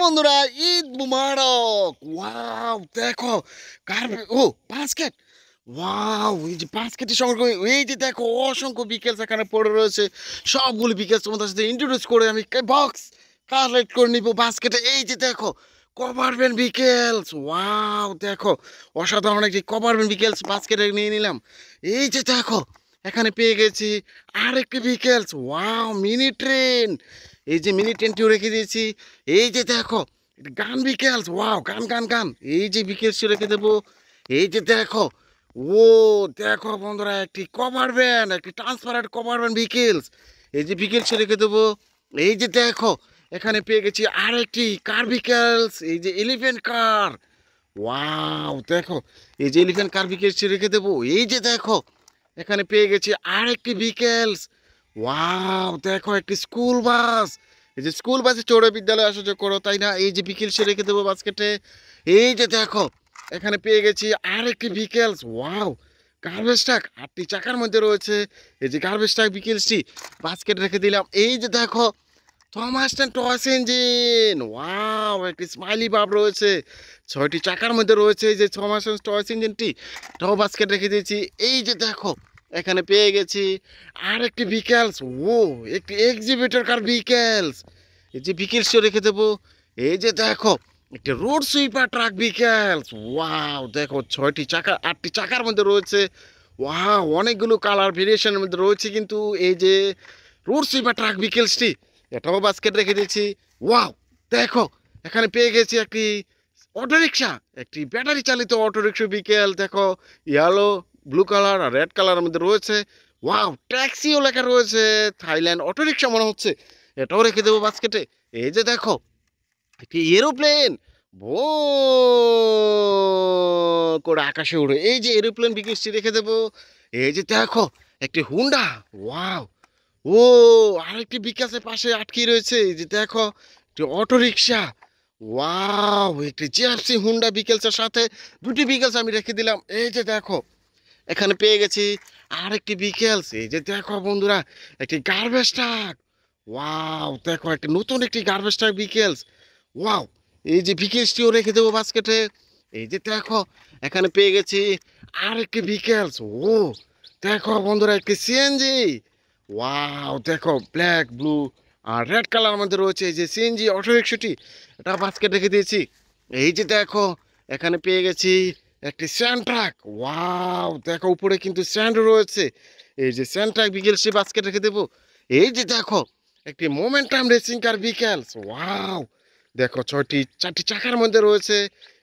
বন্ধুরা, ঈদ মুবারক। ওয়াও দেখো কার basket. Wow, এই যে বাস্কেটের সংগ্রহ, এই যে দেখো অসংখ্য বিকেলস এখানে পড়ে রয়েছে। সবগুলো বিকেলস তোমাদের সাথে ইন্ট্রোডিউস করে আমি বক্স কালেক্ট করে নিব বাস্কেটে। এই যে দেখো কভার ব্যান্ড বিকেলস। ওয়াও দেখো অসাধারণ একটি কভার ব্যান্ড বিকেলস বাস্কেটে নিয়ে নিলাম। এই যে দেখো এখানে পেয়ে গেছি আরেকটি বিকেলস। ওয়াও মিনি ট্রেন, এই যে মিনি ট্রেনটিও রেখে দিয়েছি। এই যে দেখো গান বিকেলস। ওয়াও গান গান গান, এই যে বিকেলসটি রেখে দেবো। এই যে দেখো, ও দেখো বন্ধুরা একটি কভার ভ্যান, একটি ট্রান্সপারেন্ট কভার ভ্যান বিকেলস, এই যে বিকেলসটি রেখে দেবো। এই যে দেখো এখানে পেয়ে গেছি আরেকটি কার বিকেলস, এই যে এলিফ্যান্ট কার। ওয়াও দেখো এই যে এলিফ্যান্ট কার বিকেলসটি রেখে দেবো। এই যে দেখো এখানে পেয়ে গেছি আরেকটি বিকেলস। ওয়াও দেখো একটি স্কুল বাস, এই যে স্কুল বাসে চড়ে বিদ্যালয়ে আসা যাওয়া করো, তাই না? এই যে বিকেলসে রেখে দেবো বাস্কেটে। এই যে দেখো এখানে পেয়ে গেছি আরেকটি বিকেলস। ওয়াও গার্বেজ ট্রাক, 8টি চাকার মধ্যে রয়েছে। এই যে গার্বেজ ট্রাক বিকেলসটি বাস্কেটে রেখে দিলাম। এই যে দেখো থমাস টয়েস ইঞ্জিন। ওয়াও একটি স্মাইলি ভাব রয়েছে, 6টি চাকার মধ্যে রয়েছে। এই যে থমাস টয়েস ইঞ্জিনটি টাও বাস্কেট রেখে দিয়েছি। এই যে দেখো এখানে পেয়ে গেছি আরেকটি বিকেলস। ও একটি এক্সিবিটর কার বিকেলস, এই যে বিকেলসও রেখে দেবো। এই যে দেখো একটি রোড সুইপার ট্রাক বিকেলস। ওয়াও দেখো 6টি চাকা 8টি চাকার মধ্যে রয়েছে। ওয়াও অনেকগুলো কালার ভেরিয়েশনের মধ্যে রয়েছে কিন্তু এই যে রোড সুইপার ট্রাক বিকেলসটি এটাও বাস্কেট রেখে দিয়েছি। ওয়াও দেখো এখানে পেয়ে গেছি একটি অটোরিকশা, একটি ব্যাটারি চালিত অটোরিকশা বিকেল। দেখো ইয়েলো, ব্লু কালার আর রেড কালারের মধ্যে রয়েছে। ওয়াও ট্যাক্সিও লেখা রয়েছে, থাইল্যান্ড অটোরিকশা মনে হচ্ছে, এটাও রেখে দেবো বাস্কেটে। এই যে দেখো একটি এরোপ্লেন ভো করে আকাশে উড়ে, এই যে এরোপ্লেন বিকেলসটি রেখে দেবো। এই যে দেখো একটি হুন্ডা। ওয়াও, ও আরেকটি বিকাশের পাশে আটকে রয়েছে। এই যে দেখো একটি অটো রিক্সা। ওয়াও একটি জিএফসি হুন্ডা বিকেলসের সাথে দুটি বিকেলস আমি রেখে দিলাম। এই যে দেখো এখানে পেয়ে গেছি আরেকটি বিকেলস। এই যে দেখো বন্ধুরা একটি গার্বেজ ট্রাক। ওয়াও দেখো একটি নতুন একটি গার্বেজ ট্রাক বিকেলস। ওয়াও এই যে বিকেলসটিও রেখে দেবো বাস্কেটে। এই যে দেখো এখানে পেয়ে গেছি আরেকটি বিকেলস। ও দেখো বন্ধুরা একটি সিএনজি। ওয়াও দেখো ব্ল্যাক, ব্লু আর রেড কালার মধ্যে রয়েছে এই যে সিএনজি অটোরিকশাটি, এটা বাস্কেট রেখে দিয়েছি। এই যে দেখো এখানে পেয়ে গেছি একটি স্যান্ড ট্রাক। ওয়াও দেখো উপরে কিন্তু স্যান্ড রয়েছে, এই যে স্যান্ড ট্রাক বিকেলসটি বাস্কেট রেখে দেবো। এই যে দেখো একটি মোমেন্টাম রেসিং কার বিকেলস। ওয়াও দেখো 4টি চাকার মধ্যে রয়েছে।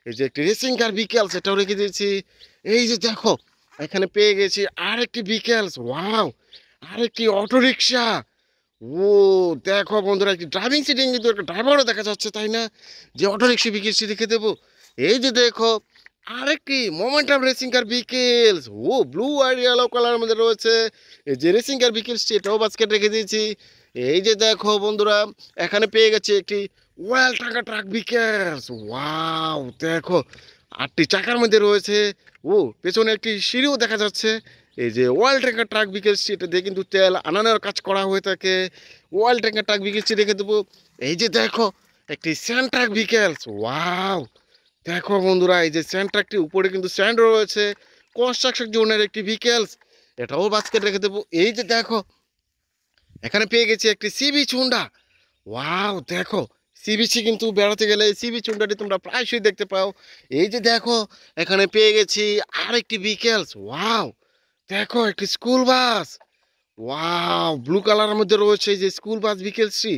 এই যে একটি রেসিং কার বিকেলস, এটাও রেখে দিয়েছি। এই যে দেখো এখানে পেয়ে গেছি আরেকটি বিকেলস। ওয়াও আরেকটি অটোরিকশা। ও দেখো বন্ধুরা একটি ড্রাইভিং সিটিং কিন্তু একটা ড্রাইভারও দেখা যাচ্ছে, তাই না? যে অটোরিকশা বিকেলসটি রেখে দেবো। এই যে দেখো আরেকটি মোমেন্টাম রেসিং কার বিকেলস। ও ব্লু আর ইয়েলো কালারের মধ্যে রয়েছে। এই যে রেসিং কার বিকেলসটি এটাও বাস্কেট রেখে দিয়েছি। এই যে দেখো বন্ধুরা এখানে পেয়ে গেছে একটি ওয়েল টাকা ট্রাক বিকেলস। ওয়াও দেখো 8টি চাকার মধ্যে রয়েছে। ও পেছনে একটি সিঁড়িও দেখা যাচ্ছে। এই যে ওয়াল ট্যাঙ্কার ট্রাক বিকেলসটি, এটা দিয়ে কিন্তু তেল আনানোর কাজ করা হয়ে থাকে। ওয়াল ট্যাঙ্কার ট্রাক বিকেলসটি রেখে দেবো। এই যে দেখো একটি স্যান্ড ট্রাক বিকেলস। ওয়াও দেখো বন্ধুরা এই যে স্যান্ড ট্রাকটির উপরে কিন্তু স্যান্ড রয়েছে, কনস্ট্রাকশন জোনের একটি বিকেলস, এটাও বাস্কেট রেখে দেবো। এই যে দেখো এখানে পেয়ে গেছি একটি সি বিচ হুন্ডা। ওয়াও দেখো সি বিচে কিন্তু বেড়াতে গেলে সি বিচ হুন্ডাটি তোমরা প্রায়শই দেখতে পাও। এই যে দেখো এখানে পেয়ে গেছি আরেকটি বিকেলস। ওয়াও দেখো একটি স্কুল বাস। ওয়াও ব্লু কালারের মধ্যে রয়েছে এই যে স্কুল বাস বিকেলসটি,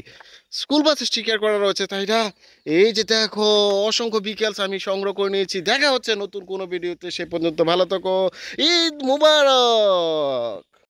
স্কুল বাসে স্টিকার করা রয়েছে, তাই না? এই যে দেখো অসংখ্য বিকেলস আমি সংগ্রহ করে নিয়েছি। দেখা হচ্ছে নতুন কোনো ভিডিওতে, সে পর্যন্ত ভালো থাকো। ঈদ মুবারক।